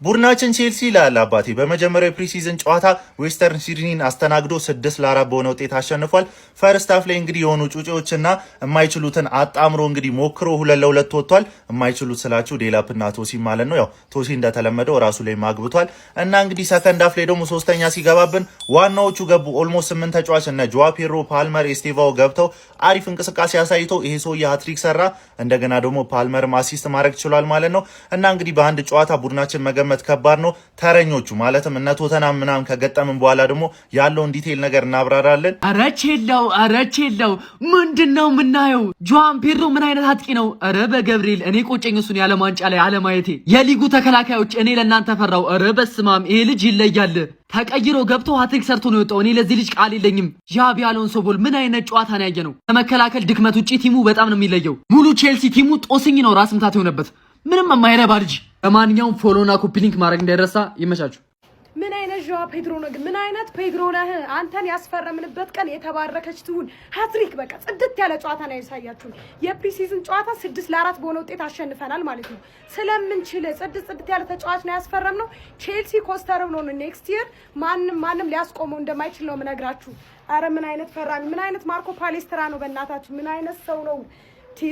ቡድናችን ቼልሲ ይላል አባቴ በመጀመሪያው ፕሪሲዝን ጨዋታ ዌስተርን ሲድኒን አስተናግዶ 6-4 በሆነ ውጤት አሸንፏል። ፈርስት ሃፍ ላይ እንግዲህ የሆኑ ጩጬዎችና የማይችሉትን አጣምሮ እንግዲህ ሞክሮ 2-2 ወጥቷል። የማይችሉት ስላችሁ ዴላፕና ቶሲ ማለት ነው። ያው ቶሲ እንደተለመደው ራሱ ላይ ማግብቷል እና እንግዲህ ሰከንድ ሃፍ ላይ ደግሞ ሶስተኛ ሲገባብን ዋናዎቹ ገቡ። ኦልሞስት 8 ተጫዋች እና ጆዋ ፔድሮ፣ ፓልመር፣ ኤስቴቫኦ ገብተው አሪፍ እንቅስቃሴ አሳይተው ይሄ ሰውዬ ሃትሪክ ሰራ። እንደገና ደግሞ ፓልመርም አሲስት ማድረግ ችሏል ማለት ነው እና እንግዲህ በአንድ ጨዋታ ቡድናችን መገመት ከባድ ነው። ተረኞቹ ማለትም እነ ቶተናም ምናምን ከገጠምን በኋላ ደግሞ ያለውን ዲቴይል ነገር እናብራራለን። አረቼላው ምንድነው የምናየው? ጆዋን ፔድሮ ምን አይነት አጥቂ ነው? አረ በገብርኤል እኔ ቆጨኝ እሱን የዓለም ዋንጫ ላይ አለማየቴ። የሊጉ ተከላካዮች እኔ ለእናንተ ፈራው። አረ በስማም ይሄ ልጅ ይለያል። ተቀይሮ ገብቶ ሃትሪክ ሰርቶ ነው የወጣው። እኔ ለዚህ ልጅ ቃል የለኝም። ዣቢ አሎንሶ ቦል ምን አይነት ጨዋታ ነው ያየነው? ከመከላከል ድክመት ውጪ ቲሙ በጣም ነው የሚለየው። ሙሉ ቼልሲ ቲሙ ጦስኝ ነው ራስ ምታት የሆነበት ምንም የማይረባ ልጅ። ለማንኛውም ፎሎና ኮፒ ሊንክ ማድረግ እንዳይረሳ። ይመቻችሁ። ምን አይነት ጆዋ ፔድሮ ነው ግን? ምን አይነት ፔድሮ ነህ? አንተን ያስፈረምንበት ቀን የተባረከች ትሁን። ሃትሪክ በቃ ጽድት ያለ ጨዋታ ነው ያሳያችሁ። የፕሪሲዝን ጨዋታ 6-4 በሆነ ውጤት አሸንፈናል ማለት ነው። ስለምንችል ጽድት ያለ ተጫዋች ነው ያስፈረምነው። ቼልሲ ኮስተር ብሎ ነው ኔክስት ይር ማንም ሊያስቆመው እንደማይችል ነው የምነግራችሁ። አረ ምን አይነት ፈራሚ፣ ምን አይነት ማርኮ ፓሌስትራ ነው በእናታችሁ። ምን አይነት ሰው ነው?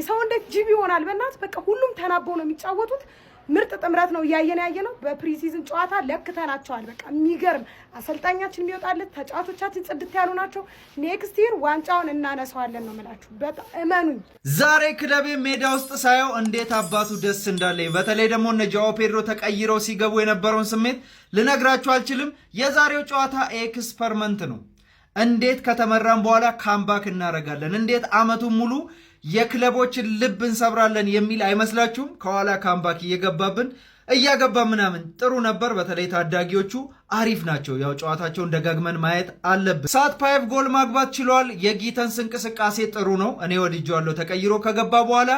ሰው እንዴት ጅብ ይሆናል? በእናት በቃ ሁሉም ተናበው ነው የሚጫወቱት። ምርጥ ጥምረት ነው ያየነው። በፕሪሲዝን ጨዋታ ለክተናቸዋል። በቃ የሚገርም አሰልጣኛችን የሚወጣለት ተጫዋቾቻችን ጽድት ያሉ ናቸው። ኔክስት ይር ዋንጫውን እናነሳዋለን ነው የምላችሁ። በጣም እመኑኝ። ዛሬ ክለቤ ሜዳ ውስጥ ሳየው እንዴት አባቱ ደስ እንዳለኝ፣ በተለይ ደግሞ እነ ጆዋ ፔድሮ ተቀይረው ሲገቡ የነበረውን ስሜት ልነግራችሁ አልችልም። የዛሬው ጨዋታ ኤክስፐሪመንት ነው። እንዴት ከተመራን በኋላ ካምባክ እናደርጋለን፣ እንዴት አመቱን ሙሉ የክለቦችን ልብ እንሰብራለን የሚል አይመስላችሁም? ከኋላ ካምባክ እያገባ ምናምን ጥሩ ነበር። በተለይ ታዳጊዎቹ አሪፍ ናቸው። ያው ጨዋታቸውን ደጋግመን ማየት አለብን። ሳትፓየቭ ጎል ማግባት ችሏል። የጊተንስ እንቅስቃሴ ጥሩ ነው፣ እኔ ወድጄዋለሁ ተቀይሮ ከገባ በኋላ።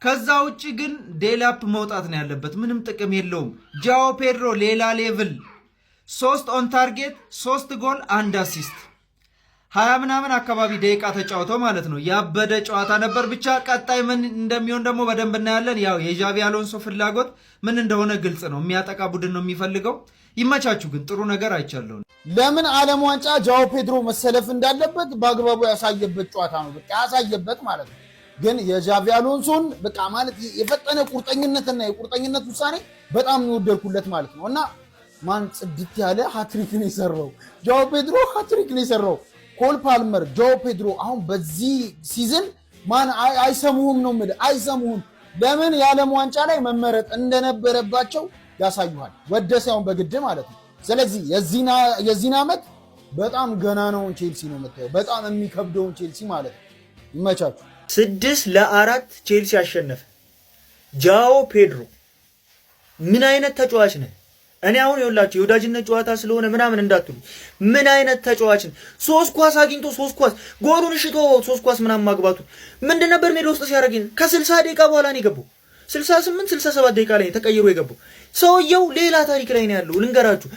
ከዛ ውጭ ግን ዴላፕ መውጣት ነው ያለበት፣ ምንም ጥቅም የለውም። ጆዋ ፔድሮ ሌላ ሌቭል፣ 3 ኦን ታርጌት፣ 3 ጎል 1 አሲስት 20 ምናምን አካባቢ ደቂቃ ተጫውተው ማለት ነው። ያበደ ጨዋታ ነበር። ብቻ ቀጣይ ምን እንደሚሆን ደግሞ በደንብ እናያለን። ያው የዣቢ አሎንሶ ፍላጎት ምን እንደሆነ ግልጽ ነው። የሚያጠቃ ቡድን ነው የሚፈልገው። ይመቻችሁ። ግን ጥሩ ነገር አይቻለሁ። ለምን ዓለም ዋንጫ ጆዋ ፔድሮ መሰለፍ እንዳለበት በአግባቡ ያሳየበት ጨዋታ ነው። በቃ ያሳየበት ማለት ነው። ግን የዣቢ አሎንሶን በቃ ማለት የፈጠነ ቁርጠኝነትና የቁርጠኝነት ውሳኔ በጣም የሚወደድኩለት ማለት ነው። እና ማን ጽድት ያለ ሃትሪክ ነው የሰራው። ጆዋ ፔድሮ ሃትሪክ ነው የሰራው። ኮል ፓልመር፣ ጆዋ ፔድሮ አሁን በዚህ ሲዝን ማን አይሰሙህም ነው የምልህ፣ አይሰሙህም። ለምን የዓለም ዋንጫ ላይ መመረጥ እንደነበረባቸው ያሳዩሃል። ወደ ሳይሆን በግድ ማለት ነው። ስለዚህ የዚህን ዓመት በጣም ገናናውን ቼልሲ ነው የምታየው፣ በጣም የሚከብደውን ቼልሲ ማለት ነው። ይመቻችሁ። 6-4 ቼልሲ አሸነፈ። ጆዋ ፔድሮ ምን አይነት ተጫዋች ነህ? እኔ አሁን ይኸውላችሁ የወዳጅነት ጨዋታ ስለሆነ ምናምን እንዳትሉ፣ ምን አይነት ተጫዋችን 3 ኳስ አግኝቶ 3 ኳስ ጎሉን ሽቶ 3 ኳስ ምናምን ማግባቱ ምንድን ነበር ሜዳ ውስጥ ሲያደርግ? ከ60 ደቂቃ በኋላ ነው የገባው። 68-67 ደቂቃ ላይ ተቀይሮ የገባው ሰውየው ሌላ ታሪክ ላይ ነው ያለው። ልንገራችሁ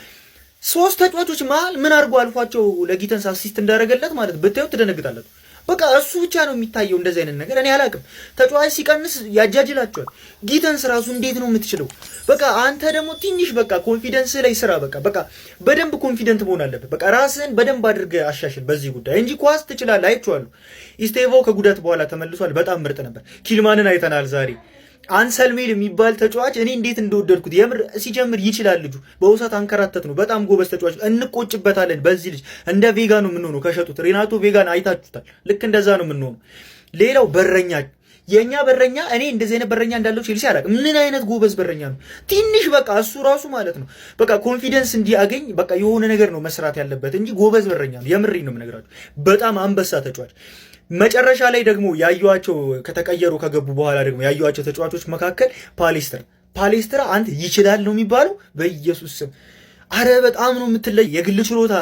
3 ተጫዋቾች መሀል ምን አድርጎ አልፏቸው ለጊተንስ አሲስት እንዳደረገለት ማለት ብታዩት ትደነግጣላችሁ። በቃ እሱ ብቻ ነው የሚታየው እንደዚህ አይነት ነገር። እኔ አላውቅም። ተጫዋች ሲቀንስ ያጃጅላቸዋል። ጊተንስ ራሱ እንዴት ነው የምትችለው? በቃ አንተ ደግሞ ትንሽ በቃ ኮንፊደንስ ላይ ስራ። በቃ በደንብ ኮንፊደንት መሆን አለበት። በቃ ራስህን በደንብ አድርገህ አሻሽል በዚህ ጉዳይ እንጂ ኳስ ትችላለህ። አይቼዋለሁ። ኢስቴቫኦ ከጉዳት በኋላ ተመልሷል። በጣም ምርጥ ነበር። ኪልማንን አይተናል ዛሬ። አንሰልሜል የሚባል ተጫዋች እኔ እንዴት እንደወደድኩት የምር። ሲጀምር ይችላል ልጁ። በውሰት አንከራተት ነው። በጣም ጎበዝ ተጫዋች። እንቆጭበታለን በዚህ ልጅ። እንደ ቬጋ ነው የምንሆነው ከሸጡት። ሬናቶ ቬጋን አይታችሁታል። ልክ እንደዛ ነው የምንሆነው። ሌላው በረኛ፣ የኛ በረኛ እኔ እንደዚህ አይነት በረኛ እንዳለው ቼልሲ አላውቅም። ምን አይነት ጎበዝ በረኛ ነው። ትንሽ በቃ እሱ ራሱ ማለት ነው በቃ ኮንፊደንስ እንዲያገኝ በቃ የሆነ ነገር ነው መስራት ያለበት እንጂ ጎበዝ በረኛ ነው። የምሬን ነው የምነግራችሁ። በጣም አንበሳ ተጫዋች። መጨረሻ ላይ ደግሞ ያዩዋቸው ከተቀየሩ ከገቡ በኋላ ደግሞ ያዩዋቸው ተጫዋቾች መካከል ፓሌስትራ አንተ ይችላል ነው የሚባለው። በኢየሱስ ስም አረ በጣም ነው የምትለይ። የግል ችሎታ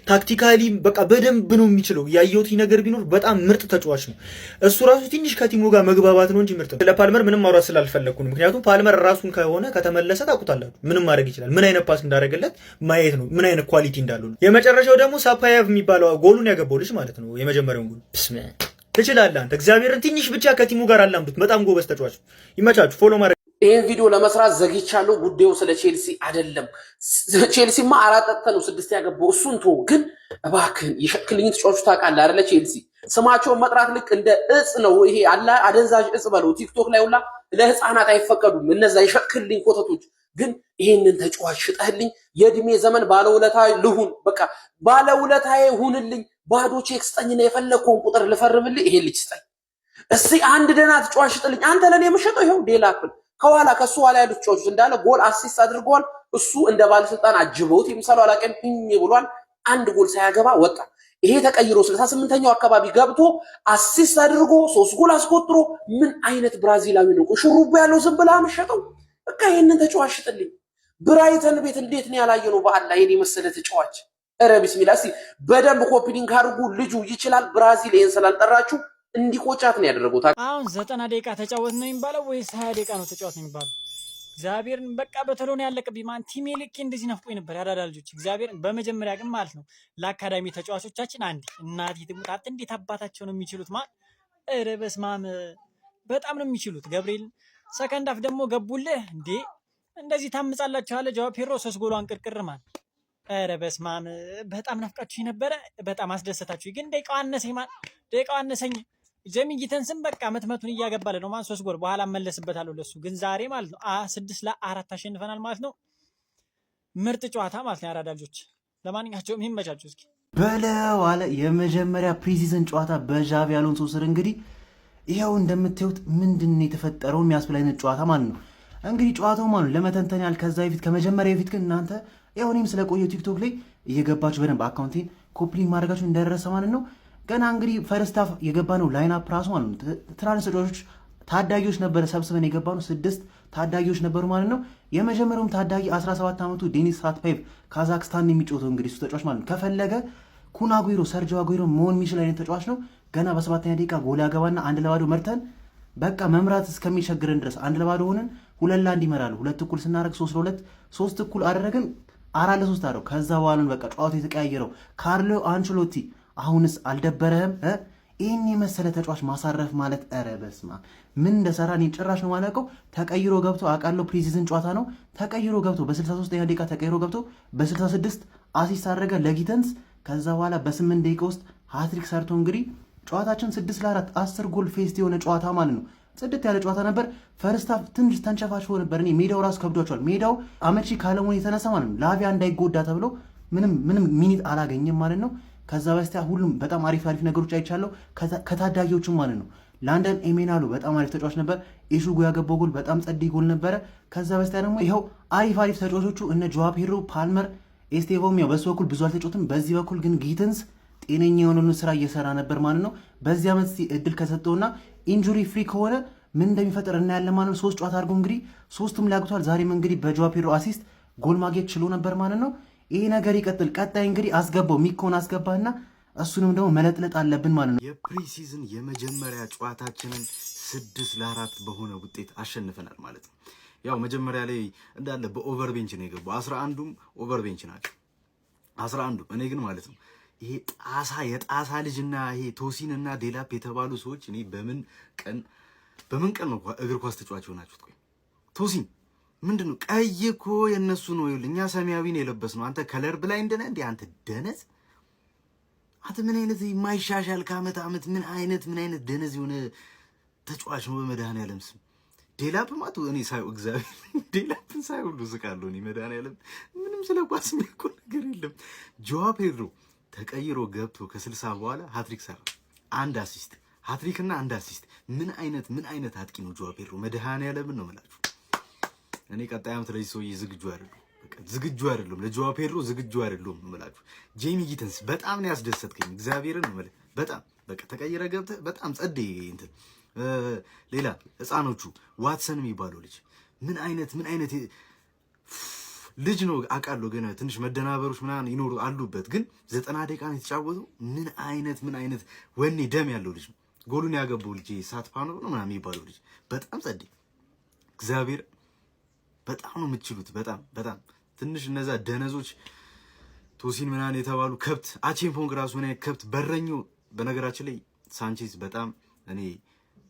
ታክቲካሊ በቃ በደንብ ነው የሚችለው። ያየሁት ነገር ቢኖር በጣም ምርጥ ተጫዋች ነው። እሱ ራሱ ትንሽ ከቲሙ ጋር መግባባት ነው እንጂ ምርጥ ነው። ለፓልመር ምንም ማውራት ስላልፈለኩ ነው። ምክንያቱም ፓልመር ራሱን ከሆነ ከተመለሰ ታውቁታላችሁ፣ ምንም ማድረግ ይችላል። ምን አይነት ፓስ እንዳደረገለት ማየት ነው፣ ምን አይነት ኳሊቲ እንዳለው ነው። የመጨረሻው ደግሞ ሳፓየቭ የሚባለው ጎሉን ያገባው ልጅ ማለት ነው። የመጀመሪያውን ጎል ትችላለህ አንተ። እግዚአብሔርን ትንሽ ብቻ ከቲሙ ጋር አላምዱት። በጣም ጎበዝ ተጫዋች። ይመቻችሁ። ፎሎ ማድረግ ይሄን ቪዲዮ ለመስራት ዘግይቻለሁ። ጉዳዩ ስለ ቼልሲ አይደለም። ቼልሲማ 4 ጠጥተህ ነው 6 ያገባው። እሱን ተው። ግን እባክህን የሸክልኝ ተጫዋቾች ታውቃለህ አይደለ? ቼልሲ ስማቸውን መጥራት ልክ እንደ እጽ ነው። ይሄ አላ አደንዛዥ እጽ በለው። ቲክቶክ ላይ ሁላ ለህፃናት አይፈቀዱም እነዛ የሸክልኝ ኮተቶች። ግን ይሄንን ተጫዋች ሽጠህልኝ የእድሜ ዘመን ባለውለታ ልሁን። በቃ ባለውለታዬ ሁንልኝ። ባዶ ቼክ ስጠኝና የፈለግከውን ቁጥር ልፈርምልህ። ይሄን ልጅ ስጠኝ እስቲ። አንድ ደህና ተጫዋች ሽጥልኝ። አንተ ለኔ የምሸጠው ይሄው ዴላፕን ከኋላ ከሱ ኋላ ያሉት ተጫዋቾች እንዳለ ጎል አሲስት አድርገዋል። እሱ እንደ ባለስልጣን አጅበውት የሚሰራው አላቀም ብሏል። አንድ ጎል ሳያገባ ወጣ። ይሄ ተቀይሮ 68ኛው አካባቢ ገብቶ አሲስት አድርጎ 3 ጎል አስቆጥሮ ምን አይነት ብራዚላዊ ነው? ሹሩባ ያለው ዝም ብላ መሸጠው። በቃ ይሄንን ተጫዋች ሽጥልኝ። ብራይተን ቤት እንዴት ነው ያላየነው? በአላ የኔ መሰለ ተጫዋች። ኧረ ቢስሚላህ። እስቲ በደንብ ኮፒ ሊንክ አድርጉ። ልጁ ይችላል። ብራዚል ይሄን ስላልጠራችሁ እንዲቆጫት ነው ያደረጉት። አሁን 90 ደቂቃ ተጫወት ነው የሚባለው ወይስ 20 ደቂቃ ነው ተጫወት ነው የሚባለው? እግዚአብሔርን በቃ በተሎ ነው ያለቀብኝ። ማን ቲሜ ልኬ እንደዚህ ናፍቆኝ ነበር ያዳዳ ልጆች። እግዚአብሔርን በመጀመሪያ ግን ማለት ነው ለአካዳሚ ተጫዋቾቻችን አንዴ እናት ይትሙት እንዴት አባታቸው ነው የሚችሉት? ማን ኧረ በስመ አብ በጣም ነው የሚችሉት። ገብርኤል ሰከንድ አፍ ደግሞ ገቡልህ እንዴ! እንደዚህ ታምጻላችሁ አለ ጃዋ ፔድሮ 3 ጎሏን ቅርቅር ማን ኧረ በስመ አብ በጣም ናፍቃችሁ ነበረ። በጣም አስደሰታችሁ። ግን ደቂቃው አነሰኝ ማን ደቂቃው አነሰኝ። ጄሚ ጊተንስን በቃ መትመቱን እያገባለ ነው ማን 3 ጎል በኋላ መለስበታለሁ ለሱ። ግን ዛሬ ማለት ነው 6-4 አሸንፈናል ማለት ነው። ምርጥ ጨዋታ ማለት ነው ያራዳ ልጆች። ለማንኛቸውም ይመቻችሁ። እስኪ በለው አለ የመጀመሪያ ፕሪሲዝን ጨዋታ በዣቪ አሎንሶ ስር እንግዲህ ይሄው እንደምታዩት ምንድነው የተፈጠረው የሚያስብል አይነት ጨዋታ ማለት ነው። እንግዲህ ጨዋታው ማለት ለመተንተን ያህል ከዛ በፊት ከመጀመሪያ በፊት ግን እናንተ ያው እኔም ስለቆየው ቲክቶክ ላይ እየገባችሁ በደንብ አካውንቴን ኮፕሊንግ ማድረጋችሁ እንዳደረሰ ማለት ነው። ገና እንግዲህ ፈርስት ሃፍ የገባ ነው ላይን አፕ ራሱ ማለት ነው። ትናንሽ ተጫዋቾች ታዳጊዎች ነበረ ሰብስበን የገባ ነው 6 ታዳጊዎች ነበሩ ማለት ነው። የመጀመሪያውም ታዳጊ 17 ዓመቱ ዴኒስ ራትፓይቭ ካዛክስታን የሚጫወተው እንግዲህ እሱ ተጫዋች ማለት ነው። ከፈለገ ኩን አጉዌሮ ሰርጂዮ አጉዌሮ መሆን የሚችል አይነት ተጫዋች ነው። ገና በ7ኛ ደቂቃ ጎል ያገባና 1-0 መርተን በቃ መምራት እስከሚቸግረን ድረስ 1-0 ሆነን 2-1 ይመራሉ። 2 እኩል ስናደርግ 3-2 3 እኩል አደረግን 4-3 አደረው። ከዛ በኋላ በቃ ጨዋታው የተቀያየረው ካርሎ አንቸሎቲ አሁንስ አልደበረህም? ይህን የመሰለ ተጫዋች ማሳረፍ ማለት ኧረ በስመ አብ ምን እንደሰራ እኔ ጭራሽ ነው ማለቀው። ተቀይሮ ገብቶ አውቃለሁ ፕሪሲዝን ጨዋታ ነው። ተቀይሮ ገብቶ በ63ኛ ደቂቃ ተቀይሮ ገብቶ በ66 አሲስት አደረገ ለጊተንስ። ከዛ በኋላ በ8 ደቂቃ ውስጥ ሃትሪክ ሰርቶ እንግዲህ ጨዋታችን 6-4 10 ጎል ፌስት የሆነ ጨዋታ ማለት ነው። ጽድት ያለ ጨዋታ ነበር። ፈርስት ሃፍ ትንሽ ተንቸፋችፎ ነበር። እኔ ሜዳው ራሱ ከብዷቸዋል። ሜዳው አመቺ ካለመሆኑ የተነሳ ማለት ነው ላቪያ እንዳይጎዳ ተብሎ ምንም ሚኒት አላገኘም ማለት ነው። ከዛ በስቲያ ሁሉም በጣም አሪፍ ነገሮች አይቻለሁ ከታዳጊዎቹም ማለት ነው። ላንደን ኤሜናሎ በጣም አሪፍ ተጫዋች ነበር። ኢሹጉ ያገባው ጎል በጣም ጸዴ ጎል ነበረ። ከዛ በስቲያ ደግሞ ይኸው አሪፍ ተጫዋቾቹ እነ ጆዋ ፔድሮ፣ ፓልመር፣ ኤስቴቮም ያው በሱ በኩል ብዙ አልተጫወትም። በዚህ በኩል ግን ጊተንስ ጤነኛ የሆነውን ስራ እየሰራ ነበር ማለት ነው። በዚህ ዓመት እድል ከሰጠውና ኢንጁሪ ፍሪ ከሆነ ምን እንደሚፈጠር እናያለን ማለት ነው። 3 ጨዋታ አድርጎ እንግዲህ 3ቱም ሊያግቷል። ዛሬም እንግዲህ በጆዋ ፔድሮ አሲስት ጎል ማግኘት ችሎ ነበር ማለት ነው። ይሄ ነገር ይቀጥል። ቀጣይ እንግዲህ አስገባው ሚኮን አስገባና እሱንም ደግሞ መለጥለጥ አለብን ማለት ነው። የፕሪሲዝን የመጀመሪያ ጨዋታችንን 6-4 በሆነ ውጤት አሸንፈናል ማለት ነው። ያው መጀመሪያ ላይ እንዳለ በኦቨር ቤንች ነው የገባው። 11ዱም ኦቨር ቤንች ናቸው 11ዱም። እኔ ግን ማለት ነው ይሄ የጣሳ ልጅና ይሄ ቶሲንና ዴላፕ የተባሉ ሰዎች እኔ በምን ቀን ነው እግር ኳስ ተጫዋች ሆናችሁት? ቆይ ቶሲን ምንድነው? ቀይ እኮ የነሱ ነው። ይኸውልህ እኛ ሰማያዊን የለበስነው። አንተ ከለር ብላይንድ ነህ እንዴ? አንተ ደነዝ! አንተ ምን አይነት የማይሻሻል ከዓመት ዓመት ምን አይነት ደነዝ የሆነ ተጫዋች ነው በመድኃኒዓለም ስም። ዴላፕ ማቱ እኔ ሳይው እግዚአብሔር ዴላፕን ሳይው ሁሉ ስቃለሁ እኔ መድኃኒዓለም። ምንም ስለ ኳስ የሚያውቀው ነገር የለም። ጆዋ ፔድሮ ተቀይሮ ገብቶ ከ60 በኋላ ሃትሪክ ሰራ። 1 አሲስት ሃትሪክና 1 አሲስት። ምን አይነት አጥቂ ነው ጆዋ ፔድሮ? መድኃኒዓለም ነው የምላችሁ። እኔ ቀጣይ ዓመት ለዚህ ሰውዬ ዝግጁ አይደለም። ለጆዋ ፔድሮ ዝግጁ አይደለም እምላችሁ። ጄሚ ጊተንስ በጣም ነው ያስደሰትከኝ። እግዚአብሔርን ነው ማለት በጣም በቃ ተቀይረ ገብተህ በጣም ጸዴ እንትን። ሌላ ህፃኖቹ ዋትሰን የሚባለው ልጅ ምን አይነት ልጅ ነው አውቃለሁ። ግን ትንሽ መደናበሮች ምናምን ይኖሩ አሉበት። ግን 90 ደቂቃ ነው የተጫወተው። ምን አይነት ወኔ ደም ያለው ልጅ ነው። ጎሉን ያገባው ልጅ ሳትፓኖ ነው ምናምን የሚባለው ልጅ በጣም ጸዴ። እግዚአብሔር በጣም ነው የምትችሉት። በጣም ትንሽ እነዛ ደነዞች ቶሲን ምናምን የተባሉ ከብት አቼምፖንግ ራሱ ምን አይነት ከብት በረኛው። በነገራችን ላይ ሳንቼዝ በጣም እኔ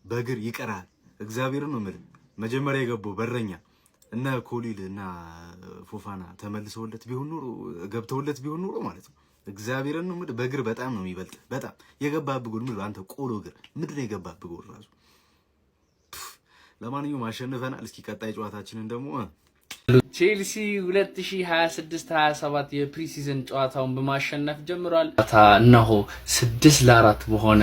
በእግር ይቀራል። እግዚአብሔርን ነው የምልህ መጀመሪያ የገባው በረኛ እና ኮሊል እና ፎፋና ተመልሰውለት ቢሆን ኖሮ ገብተውለት ቢሆን ኖሮ ማለት ነው እግዚአብሔርን ነው በእግር በጣም ነው የሚበልጥ። በጣም የገባብህ ጎል ምንድን ነው አንተ ቆሎ እግር ምንድን ነው የገባብህ ጎል ራሱ። ለማንኛውም አሸንፈናል። እስኪ ቀጣይ ጨዋታችንን ደግሞ ቼልሲ 2026-27 የፕሪሲዝን ጨዋታውን በማሸነፍ ጀምሯል። እነሆ 6-4 በሆነ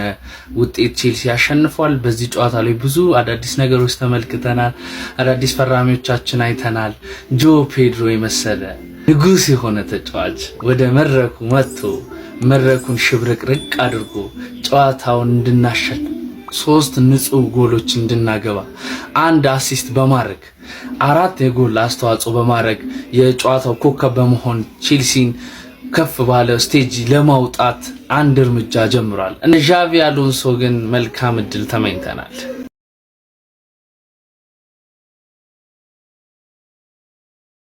ውጤት ቼልሲ አሸንፏል። በዚህ ጨዋታ ላይ ብዙ አዳዲስ ነገሮች ተመልክተናል። አዳዲስ ፈራሚዎቻችን አይተናል። ጆ ፔድሮ የመሰለ ንጉስ የሆነ ተጫዋች ወደ መድረኩ መጥቶ መድረኩን ሽብርቅርቅ አድርጎ ጨዋታውን እንድናሸንፍ 3 ንጹህ ጎሎች እንድናገባ 1 አሲስት በማድረግ 4 የጎል አስተዋጽኦ በማድረግ የጨዋታው ኮከብ በመሆን ቼልሲን ከፍ ባለ ስቴጅ ለማውጣት 1 እርምጃ ጀምሯል። እነ ዣቪ አሎንሶ ግን መልካም እድል ተመኝተናል።